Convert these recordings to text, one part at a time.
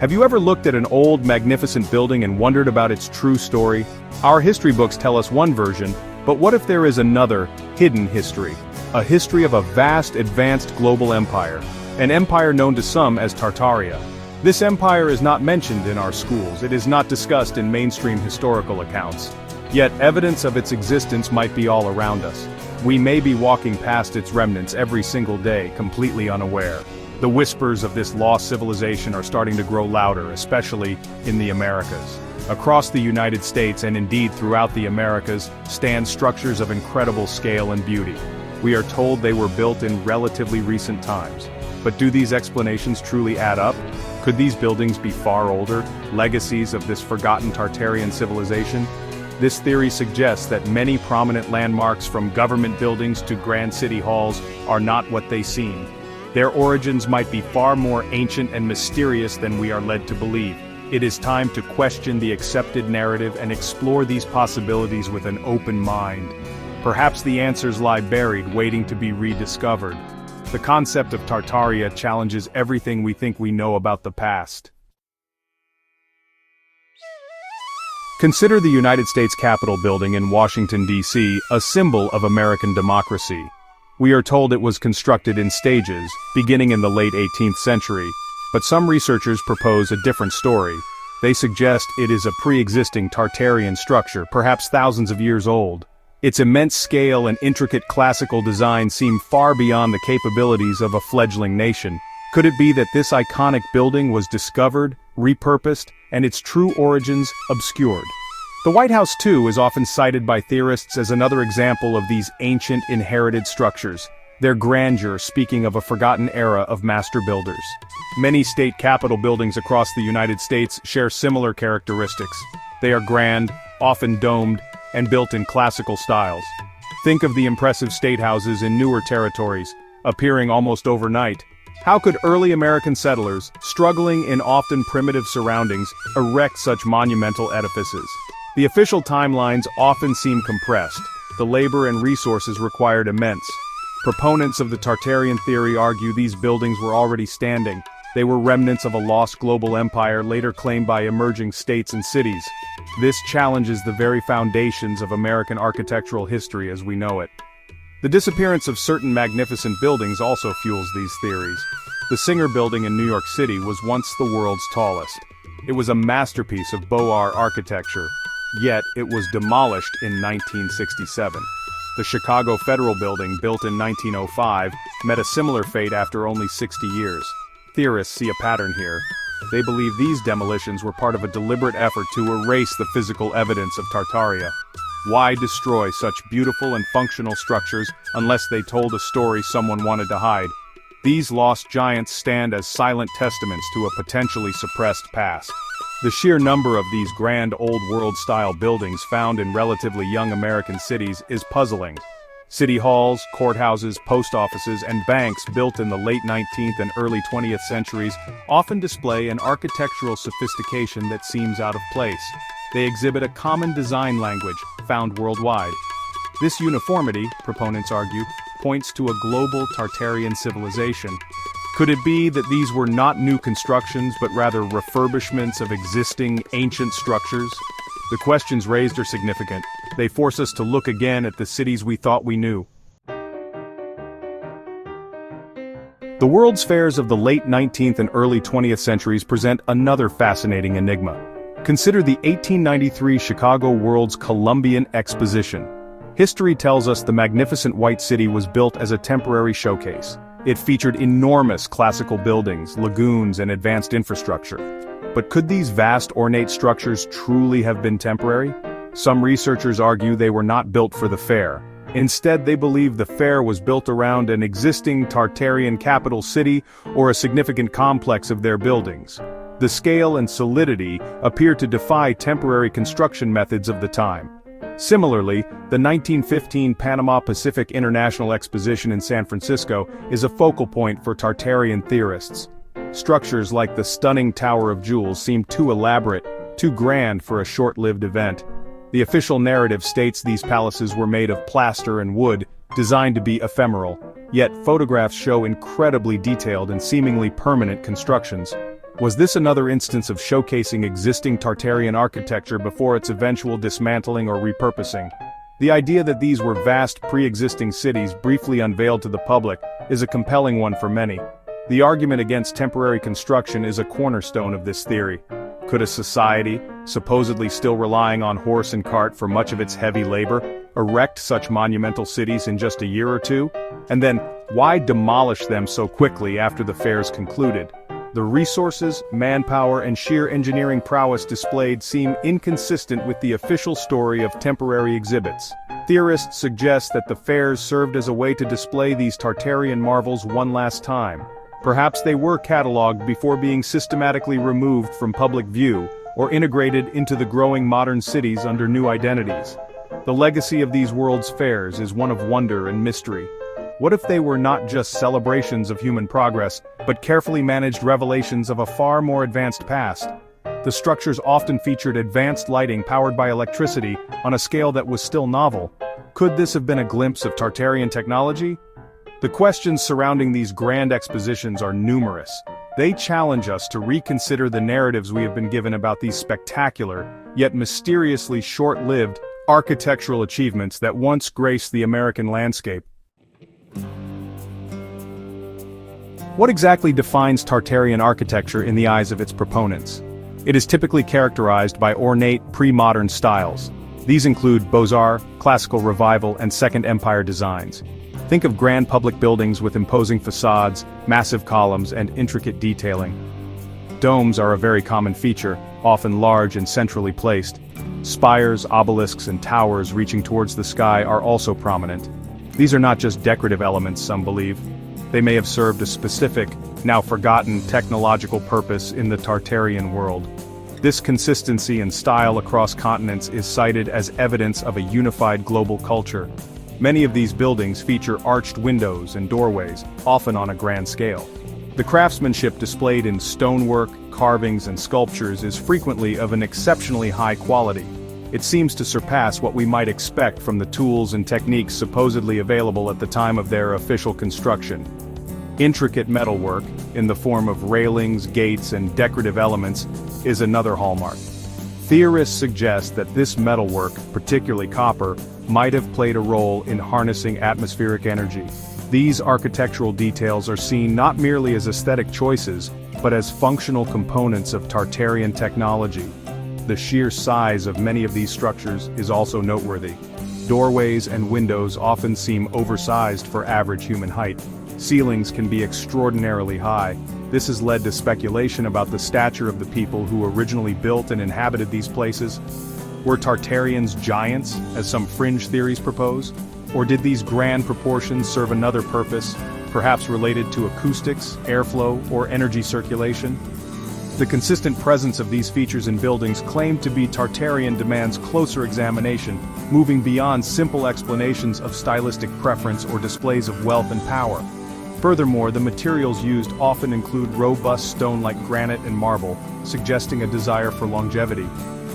Have you ever looked at an old, magnificent building and wondered about its true story? Our history books tell us one version, but what if there is another, hidden history? A history of a vast, advanced global empire. An empire known to some as Tartaria. This empire is not mentioned in our schools, it is not discussed in mainstream historical accounts. Yet evidence of its existence might be all around us. We may be walking past its remnants every single day, completely unaware. The whispers of this lost civilization are starting to grow louder, especially in the Americas. Across the United States and indeed throughout the Americas, stand structures of incredible scale and beauty. We are told they were built in relatively recent times. But do these explanations truly add up? Could these buildings be far older, legacies of this forgotten Tartarian civilization? This theory suggests that many prominent landmarks, from government buildings to grand city halls, are not what they seem. Their origins might be far more ancient and mysterious than we are led to believe. It is time to question the accepted narrative and explore these possibilities with an open mind. Perhaps the answers lie buried, waiting to be rediscovered. The concept of Tartaria challenges everything we think we know about the past. Consider the United States Capitol building in Washington, D.C., a symbol of American democracy. We are told it was constructed in stages, beginning in the late 18th century, but some researchers propose a different story. They suggest it is a pre-existing Tartarian structure, perhaps thousands of years old. Its immense scale and intricate classical design seem far beyond the capabilities of a fledgling nation. Could it be that this iconic building was discovered, repurposed, and its true origins obscured? The White House, too, is often cited by theorists as another example of these ancient inherited structures, their grandeur speaking of a forgotten era of master builders. Many state capitol buildings across the United States share similar characteristics. They are grand, often domed, and built in classical styles. Think of the impressive state houses in newer territories, appearing almost overnight. How could early American settlers, struggling in often primitive surroundings, erect such monumental edifices? The official timelines often seem compressed. The labor and resources required immense. Proponents of the Tartarian theory argue these buildings were already standing. They were remnants of a lost global empire later claimed by emerging states and cities. This challenges the very foundations of American architectural history as we know it. The disappearance of certain magnificent buildings also fuels these theories. The Singer Building in New York City was once the world's tallest. It was a masterpiece of Beaux Arts architecture, yet it was demolished in 1967. The Chicago Federal Building, built in 1905, met a similar fate after only 60 years. Theorists see a pattern here. They believe these demolitions were part of a deliberate effort to erase the physical evidence of Tartaria. Why destroy such beautiful and functional structures unless they told a story someone wanted to hide? These lost giants stand as silent testaments to a potentially suppressed past. The sheer number of these grand old world-style buildings found in relatively young American cities is puzzling. City halls, courthouses, post offices, and banks built in the late 19th and early 20th centuries often display an architectural sophistication that seems out of place. They exhibit a common design language, found worldwide. This uniformity, proponents argue, points to a global Tartarian civilization. Could it be that these were not new constructions but rather refurbishments of existing ancient structures? The questions raised are significant. They force us to look again at the cities we thought we knew. The World's Fairs of the late 19th and early 20th centuries present another fascinating enigma. Consider the 1893 Chicago World's Columbian Exposition. History tells us the magnificent White City was built as a temporary showcase. It featured enormous classical buildings, lagoons, and advanced infrastructure. But could these vast ornate structures truly have been temporary? Some researchers argue they were not built for the fair. Instead, they believe the fair was built around an existing Tartarian capital city or a significant complex of their buildings. The scale and solidity appear to defy temporary construction methods of the time. Similarly, the 1915 Panama Pacific International Exposition in San Francisco is a focal point for Tartarian theorists. Structures like the stunning Tower of Jewels seem too elaborate, too grand for a short-lived event. The official narrative states these palaces were made of plaster and wood, designed to be ephemeral, yet photographs show incredibly detailed and seemingly permanent constructions. Was this another instance of showcasing existing Tartarian architecture before its eventual dismantling or repurposing? The idea that these were vast pre-existing cities briefly unveiled to the public is a compelling one for many. The argument against temporary construction is a cornerstone of this theory. Could a society, supposedly still relying on horse and cart for much of its heavy labor, erect such monumental cities in just a year or two? And then, why demolish them so quickly after the fairs concluded? The resources, manpower, and sheer engineering prowess displayed seem inconsistent with the official story of temporary exhibits. Theorists suggest that the fairs served as a way to display these Tartarian marvels one last time. Perhaps they were catalogued before being systematically removed from public view, or integrated into the growing modern cities under new identities. The legacy of these world's fairs is one of wonder and mystery. What if they were not just celebrations of human progress, but carefully managed revelations of a far more advanced past? The structures often featured advanced lighting powered by electricity on a scale that was still novel. Could this have been a glimpse of Tartarian technology? The questions surrounding these grand expositions are numerous. They challenge us to reconsider the narratives we have been given about these spectacular, yet mysteriously short-lived, architectural achievements that once graced the American landscape. What exactly defines Tartarian architecture in the eyes of its proponents? It is typically characterized by ornate, pre-modern styles. These include Beaux-Arts, Classical Revival, and Second Empire designs. Think of grand public buildings with imposing facades, massive columns, and intricate detailing. Domes are a very common feature, often large and centrally placed. Spires, obelisks, and towers reaching towards the sky are also prominent. These are not just decorative elements, some believe. They may have served a specific, now forgotten, technological purpose in the Tartarian world. This consistency and style across continents is cited as evidence of a unified global culture. Many of these buildings feature arched windows and doorways, often on a grand scale. The craftsmanship displayed in stonework, carvings, and sculptures is frequently of an exceptionally high quality. It seems to surpass what we might expect from the tools and techniques supposedly available at the time of their official construction. Intricate metalwork, in the form of railings, gates, and decorative elements, is another hallmark. Theorists suggest that this metalwork, particularly copper, might have played a role in harnessing atmospheric energy. These architectural details are seen not merely as aesthetic choices, but as functional components of Tartarian technology. The sheer size of many of these structures is also noteworthy. Doorways and windows often seem oversized for average human height. Ceilings can be extraordinarily high. This has led to speculation about the stature of the people who originally built and inhabited these places. Were Tartarians giants, as some fringe theories propose? Or did these grand proportions serve another purpose, perhaps related to acoustics, airflow, or energy circulation? The consistent presence of these features in buildings claimed to be Tartarian demands closer examination, moving beyond simple explanations of stylistic preference or displays of wealth and power. Furthermore, the materials used often include robust stone like granite and marble, suggesting a desire for longevity.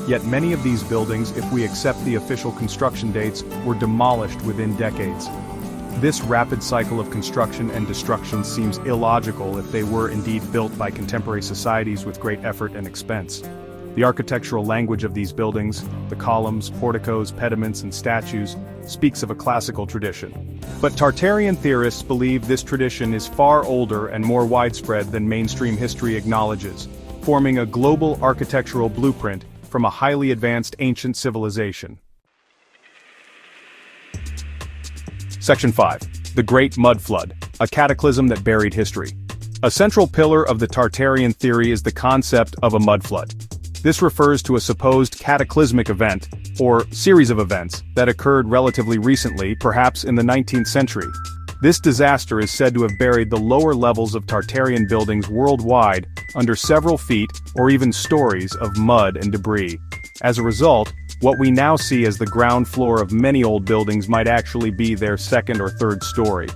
Yet many of these buildings, if we accept the official construction dates, were demolished within decades. This rapid cycle of construction and destruction seems illogical if they were indeed built by contemporary societies with great effort and expense. The architectural language of these buildings, the columns, porticos, pediments, and statues, speaks of a classical tradition. But Tartarian theorists believe this tradition is far older and more widespread than mainstream history acknowledges, forming a global architectural blueprint from a highly advanced ancient civilization. Section 5. The Great Mud Flood, a cataclysm that buried history. A central pillar of the Tartarian theory is the concept of a mud flood. This refers to a supposed cataclysmic event, or series of events, that occurred relatively recently, perhaps in the 19th century. This disaster is said to have buried the lower levels of Tartarian buildings worldwide under several feet or even stories of mud and debris. As a result, what we now see as the ground floor of many old buildings might actually be their second or third story.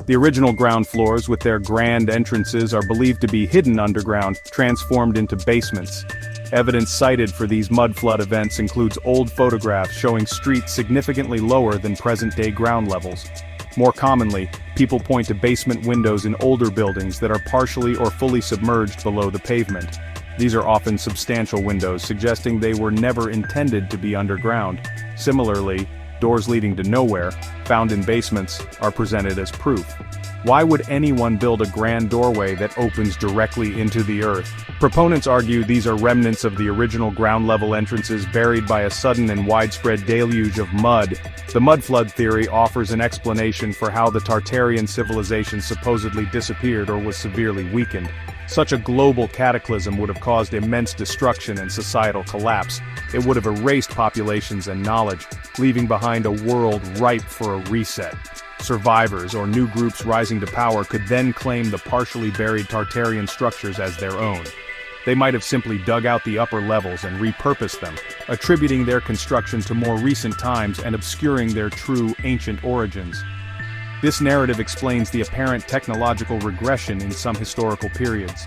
The original ground floors with their grand entrances are believed to be hidden underground, transformed into basements. Evidence cited for these mud flood events includes old photographs showing streets significantly lower than present-day ground levels. More commonly, people point to basement windows in older buildings that are partially or fully submerged below the pavement. These are often substantial windows, suggesting they were never intended to be underground. Similarly, doors leading to nowhere, found in basements, are presented as proof. Why would anyone build a grand doorway that opens directly into the earth? Proponents argue these are remnants of the original ground-level entrances buried by a sudden and widespread deluge of mud. The mud flood theory offers an explanation for how the Tartarian civilization supposedly disappeared or was severely weakened. Such a global cataclysm would have caused immense destruction and societal collapse. It would have erased populations and knowledge, leaving behind a world ripe for a reset. Survivors or new groups rising to power could then claim the partially buried Tartarian structures as their own. They might have simply dug out the upper levels and repurposed them, attributing their construction to more recent times and obscuring their true ancient origins. This narrative explains the apparent technological regression in some historical periods.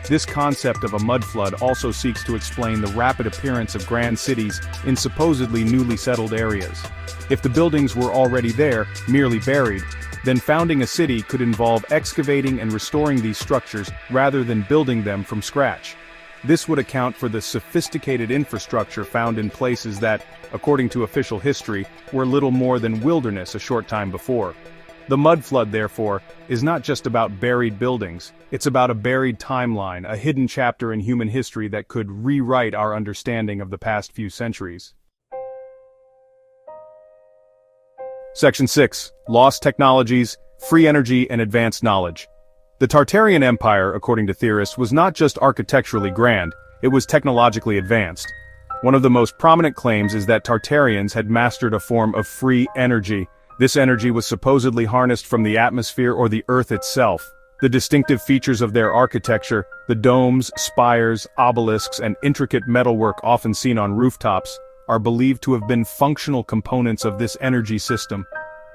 This concept of a mud flood also seeks to explain the rapid appearance of grand cities in supposedly newly settled areas. If the buildings were already there, merely buried, then founding a city could involve excavating and restoring these structures rather than building them from scratch. This would account for the sophisticated infrastructure found in places that, according to official history, were little more than wilderness a short time before. The mud flood, therefore, is not just about buried buildings, it's about a buried timeline, a hidden chapter in human history that could rewrite our understanding of the past few centuries. Section 6. Lost Technologies, Free Energy and Advanced Knowledge. The Tartarian Empire, according to theorists, was not just architecturally grand, it was technologically advanced. One of the most prominent claims is that Tartarians had mastered a form of free energy. This energy was supposedly harnessed from the atmosphere or the earth itself. The distinctive features of their architecture, the domes, spires, obelisks, and intricate metalwork often seen on rooftops, are believed to have been functional components of this energy system.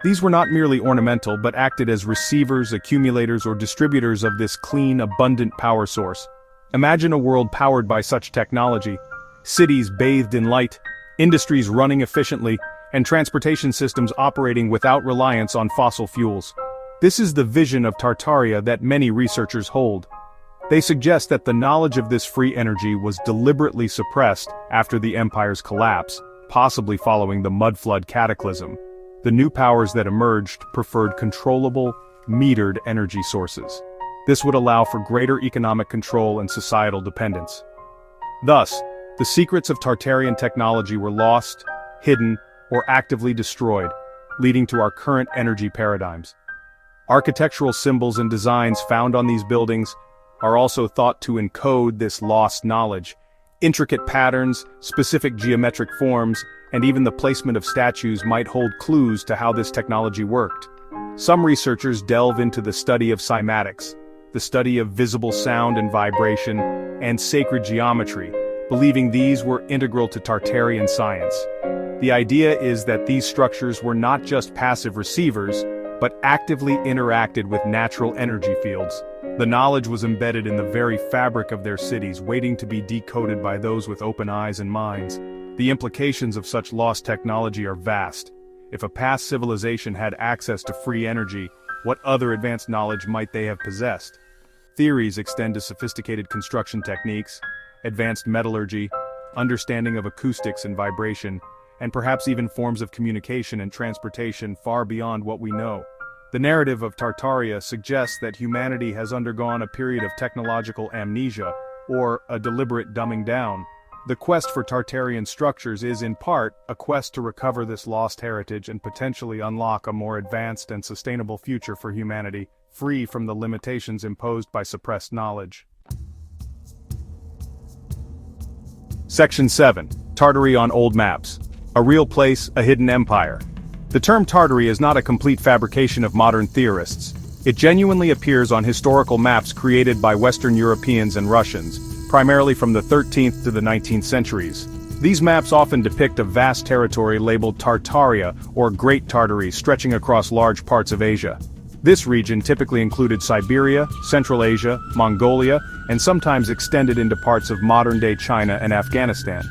These were not merely ornamental but acted as receivers, accumulators, or distributors of this clean, abundant power source. Imagine a world powered by such technology, cities bathed in light, industries running efficiently, and transportation systems operating without reliance on fossil fuels. This is the vision of Tartaria that many researchers hold. They suggest that the knowledge of this free energy was deliberately suppressed after the empire's collapse, possibly following the mud flood cataclysm. The new powers that emerged preferred controllable, metered energy sources. This would allow for greater economic control and societal dependence. Thus, the secrets of Tartarian technology were lost, hidden, or actively destroyed, leading to our current energy paradigms. Architectural symbols and designs found on these buildings are also thought to encode this lost knowledge. Intricate patterns, specific geometric forms, and even the placement of statues might hold clues to how this technology worked. Some researchers delve into the study of cymatics, the study of visible sound and vibration, and sacred geometry, believing these were integral to Tartarian science. The idea is that these structures were not just passive receivers, but actively interacted with natural energy fields. The knowledge was embedded in the very fabric of their cities, waiting to be decoded by those with open eyes and minds. The implications of such lost technology are vast. If a past civilization had access to free energy, what other advanced knowledge might they have possessed? Theories extend to sophisticated construction techniques, advanced metallurgy, understanding of acoustics and vibration, and perhaps even forms of communication and transportation far beyond what we know. The narrative of Tartaria suggests that humanity has undergone a period of technological amnesia, or a deliberate dumbing down. The quest for Tartarian structures is, in part, a quest to recover this lost heritage and potentially unlock a more advanced and sustainable future for humanity, free from the limitations imposed by suppressed knowledge. Section 7. Tartary on Old Maps. A real place, a hidden empire. The term Tartary is not a complete fabrication of modern theorists. It genuinely appears on historical maps created by Western Europeans and Russians, primarily from the 13th to the 19th centuries. These maps often depict a vast territory labeled Tartaria, or Great Tartary, stretching across large parts of Asia. This region typically included Siberia, Central Asia, Mongolia, and sometimes extended into parts of modern-day China and Afghanistan.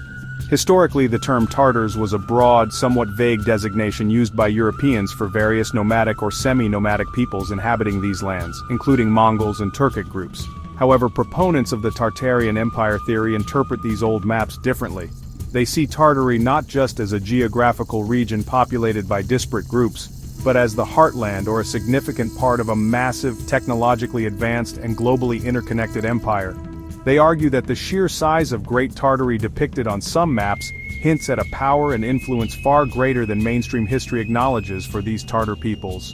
Historically, the term Tartars was a broad, somewhat vague designation used by Europeans for various nomadic or semi-nomadic peoples inhabiting these lands, including Mongols and Turkic groups. However, proponents of the Tartarian Empire theory interpret these old maps differently. They see Tartary not just as a geographical region populated by disparate groups, but as the heartland or a significant part of a massive, technologically advanced and globally interconnected empire. They argue that the sheer size of Great Tartary depicted on some maps hints at a power and influence far greater than mainstream history acknowledges for these Tartar peoples.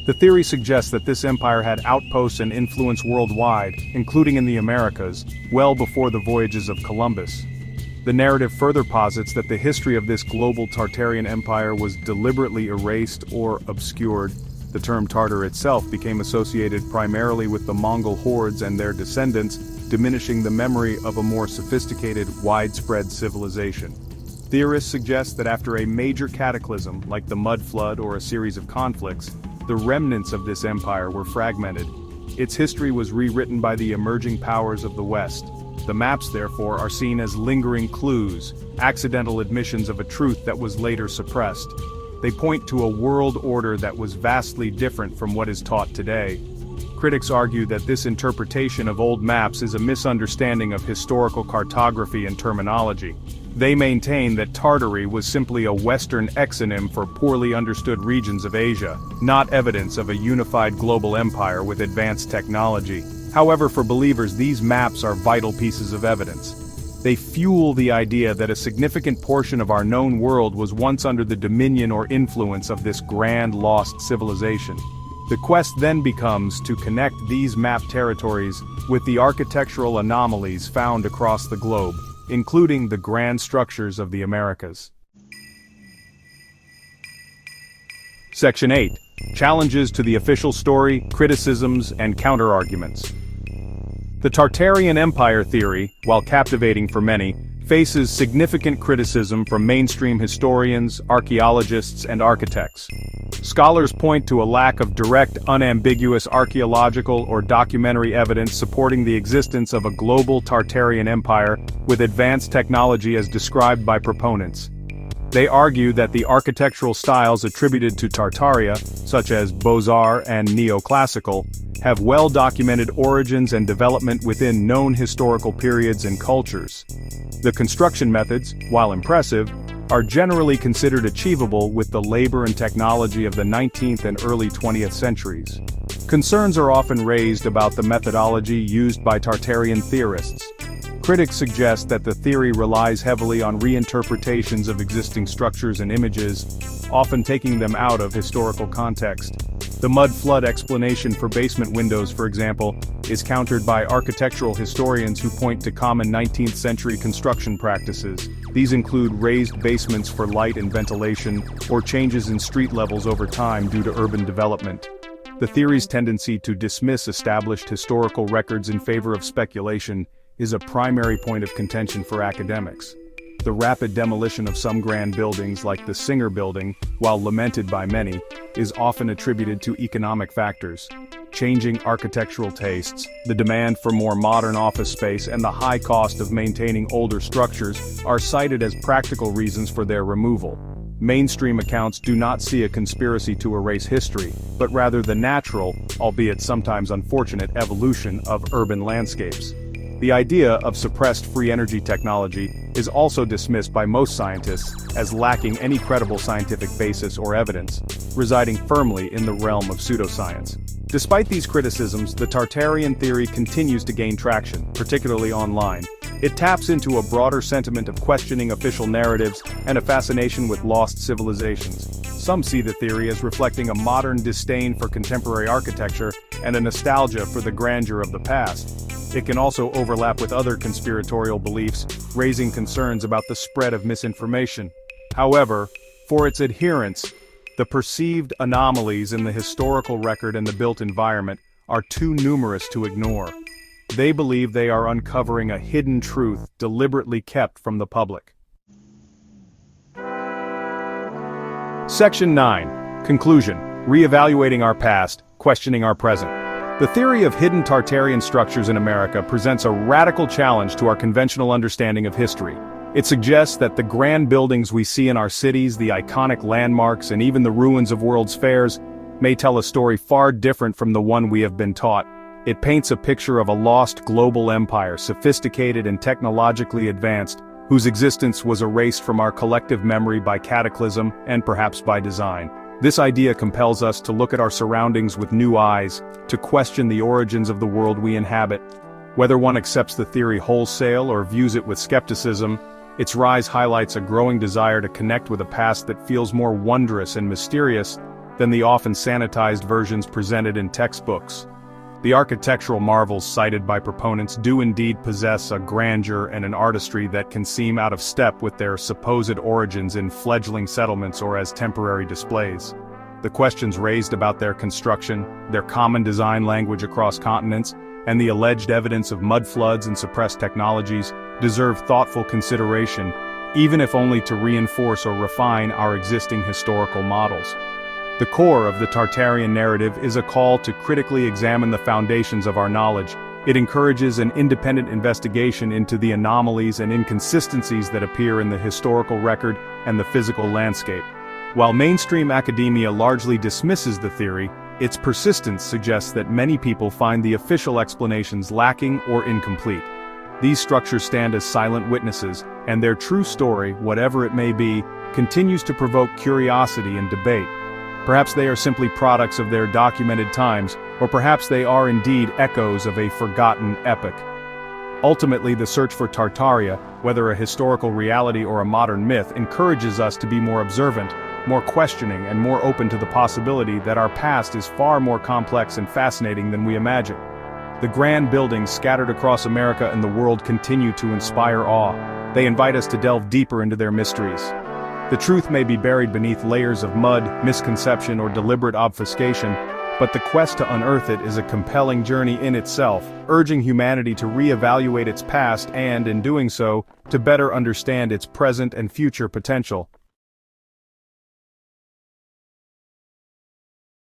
The theory suggests that this empire had outposts and influence worldwide, including in the Americas, well before the voyages of Columbus. The narrative further posits that the history of this global Tartarian empire was deliberately erased or obscured. The term Tartar itself became associated primarily with the Mongol hordes and their descendants, diminishing the memory of a more sophisticated, widespread civilization. Theorists suggest that after a major cataclysm, like the Mud Flood or a series of conflicts, the remnants of this empire were fragmented. Its history was rewritten by the emerging powers of the West. The maps, therefore, are seen as lingering clues, accidental admissions of a truth that was later suppressed. They point to a world order that was vastly different from what is taught today. Critics argue that this interpretation of old maps is a misunderstanding of historical cartography and terminology. They maintain that Tartary was simply a Western exonym for poorly understood regions of Asia, not evidence of a unified global empire with advanced technology. However, for believers, these maps are vital pieces of evidence. They fuel the idea that a significant portion of our known world was once under the dominion or influence of this grand lost civilization. The quest then becomes to connect these map territories with the architectural anomalies found across the globe, including the grand structures of the Americas. Section 8. Challenges to the official story, criticisms, and counterarguments. The Tartarian Empire theory, while captivating for many, faces significant criticism from mainstream historians, archaeologists, and architects. Scholars point to a lack of direct, unambiguous archaeological or documentary evidence supporting the existence of a global Tartarian empire with advanced technology as described by proponents. They argue that the architectural styles attributed to Tartaria, such as Beaux-Arts and Neoclassical, have well-documented origins and development within known historical periods and cultures. The construction methods, while impressive, are generally considered achievable with the labor and technology of the 19th and early 20th centuries. Concerns are often raised about the methodology used by Tartarian theorists. Critics suggest that the theory relies heavily on reinterpretations of existing structures and images, often taking them out of historical context. The mud flood explanation for basement windows, for example, is countered by architectural historians who point to common 19th century construction practices. These include raised basements for light and ventilation, or changes in street levels over time due to urban development. The theory's tendency to dismiss established historical records in favor of speculation is a primary point of contention for academics. The rapid demolition of some grand buildings like the Singer Building, while lamented by many, is often attributed to economic factors. Changing architectural tastes, the demand for more modern office space, and the high cost of maintaining older structures are cited as practical reasons for their removal. Mainstream accounts do not see a conspiracy to erase history, but rather the natural, albeit sometimes unfortunate, evolution of urban landscapes. The idea of suppressed free energy technology is also dismissed by most scientists as lacking any credible scientific basis or evidence, residing firmly in the realm of pseudoscience. Despite these criticisms, the Tartarian theory continues to gain traction, particularly online. It taps into a broader sentiment of questioning official narratives and a fascination with lost civilizations. Some see the theory as reflecting a modern disdain for contemporary architecture and a nostalgia for the grandeur of the past. It can also overlap with other conspiratorial beliefs, raising concerns about the spread of misinformation. However, for its adherents, the perceived anomalies in the historical record and the built environment are too numerous to ignore. They believe they are uncovering a hidden truth deliberately kept from the public. Section 9. Conclusion. Reevaluating our past, questioning our present. The theory of hidden Tartarian structures in America presents a radical challenge to our conventional understanding of history. It suggests that the grand buildings we see in our cities, the iconic landmarks, and even the ruins of world's fairs, may tell a story far different from the one we have been taught. It paints a picture of a lost global empire, sophisticated and technologically advanced, whose existence was erased from our collective memory by Cataclysm and perhaps by design. This idea compels us to look at our surroundings with new eyes, to question the origins of the world we inhabit. Whether one accepts the theory wholesale or views it with skepticism, its rise highlights a growing desire to connect with a past that feels more wondrous and mysterious than the often sanitized versions presented in textbooks. The architectural marvels cited by proponents do indeed possess a grandeur and an artistry that can seem out of step with their supposed origins in fledgling settlements or as temporary displays. The questions raised about their construction, their common design language across continents, and the alleged evidence of mud floods and suppressed technologies deserve thoughtful consideration, even if only to reinforce or refine our existing historical models. The core of the Tartarian narrative is a call to critically examine the foundations of our knowledge. It encourages an independent investigation into the anomalies and inconsistencies that appear in the historical record and the physical landscape. While mainstream academia largely dismisses the theory, its persistence suggests that many people find the official explanations lacking or incomplete. These structures stand as silent witnesses, and their true story, whatever it may be, continues to provoke curiosity and debate. Perhaps they are simply products of their documented times, or perhaps they are indeed echoes of a forgotten epoch. Ultimately, the search for Tartaria, whether a historical reality or a modern myth, encourages us to be more observant, more questioning, and more open to the possibility that our past is far more complex and fascinating than we imagine. The grand buildings scattered across America and the world continue to inspire awe. They invite us to delve deeper into their mysteries. The truth may be buried beneath layers of mud, misconception, or deliberate obfuscation, but the quest to unearth it is a compelling journey in itself, urging humanity to reevaluate its past and, in doing so, to better understand its present and future potential.